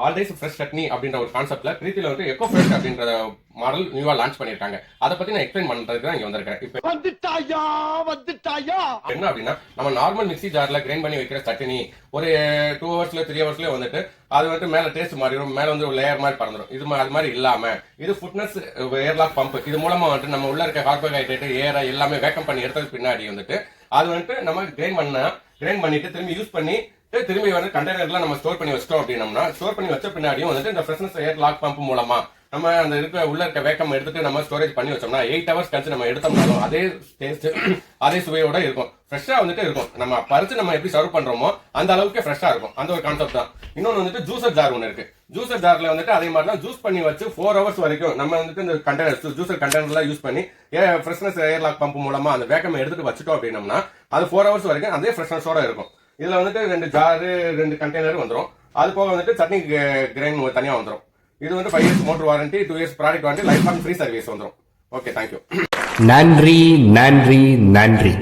All days fresh chutney அப்படின்ற ஒரு கான்செப்ட்ல பிரீத்தில வந்து எக்கோ ஃப்ரெஷ் அப்படின்ற மாடல் நியூவா லான்ச் பண்ணிருக்காங்க. அதை பத்தி நான் எக்ஸ்பிளைன் பண்றதுக்கு தான் இங்க வந்திருக்கேன். இப்போ என்ன அப்படின்னா, நம்ம நார்மல் மிக்ஸி ஜார்ல கிரைண்ட் பண்ணி வைக்கிற சட்னி ஒரு 2 ஹவர்ஸ்ல 3 ஹவர்ஸ்ல வந்துட்டு அது வந்து மேல டேஸ்ட் மாறிடும், மேல வந்து ஒரு லேயர் மாதிரி பறந்துடும். அது மாதிரி இல்லாம இது ஃபுட்னஸ் ஏர்லாக் பம்ப், இது மூலமா வந்துட்டு நம்ம உள்ள இருக்க கார்போஹைட்ரேட் ஏரை எல்லாமே வேக்கம் பண்ணி எடுத்ததுக்கு பின்னாடி வந்துட்டு அது வந்துட்டு நம்ம கிரைண்ட் பண்ணிட்டு திரும்பி யூஸ் பண்ணி திரும்பி வந்து கண்டெய்னர்ல நம்ம ஸ்டோர் பண்ணி வச்சிட்டோம் அப்படின்னா, ஸ்டோர் பண்ணி வச்ச பின்னாடியும் வந்துட்டு இந்த ஃப்ரெஷ்னஸ் ஏர் லாக் பம்ப் மூலமா நம்ம அந்த உள்ள இருக்க வேக்கம் எடுத்துட்டு நம்ம ஸ்டோரேஜ் பண்ணி வச்சோம்னா 8 ஹவர்ஸ் கழிச்சு நம்ம எடுத்தோம்னாலும் அதே டேஸ்ட் அதே சுவையோட இருக்கும், ஃப்ரெஷ்ஷா வந்துட்டு இருக்கும். நம்ம பறிச்சு நம்ம எப்படி சர்வ் பண்றோமோ அந்த அளவுக்கு ஃப்ரெஷ்ஷா இருக்கும். அந்த ஒரு கான்செப்ட் தான். இன்னொன்னு வந்துட்டு ஜூசர் ஜார் ஒன்று இருக்கு. ஜூசர் ஜார்ல வந்துட்டு அதே மாதிரி தான் ஜூஸ் பண்ணி வச்சு 4 ஹவர்ஸ் வரைக்கும் நம்ம வந்துட்டு இந்த கண்டெய்னர் ஜூசர் கண்டெய்னர்ல யூஸ் பண்ணி ஃப்ரெஷ்னஸ் ஏர் லாக் பம்ப் மூலமா அந்த வேக்கம் எடுத்துட்டு வச்சுட்டோம் அப்படின்னம்னா அது 4 ஹவர்ஸ் வரைக்கும் அதே ஃப்ரெஷ்னஸோட இருக்கும். இதுல வந்துட்டு 2 ஜாரு 2 கண்டெய்னர் வந்துடும். அது போக வந்துட்டு சட்னி கிரைண்ட் தனியா வந்துடும். இது வந்து 5 years motor warranty, 2 years product warranty, life long free service வந்துடும். Okay, thank you. நன்றி நன்றி நன்றி.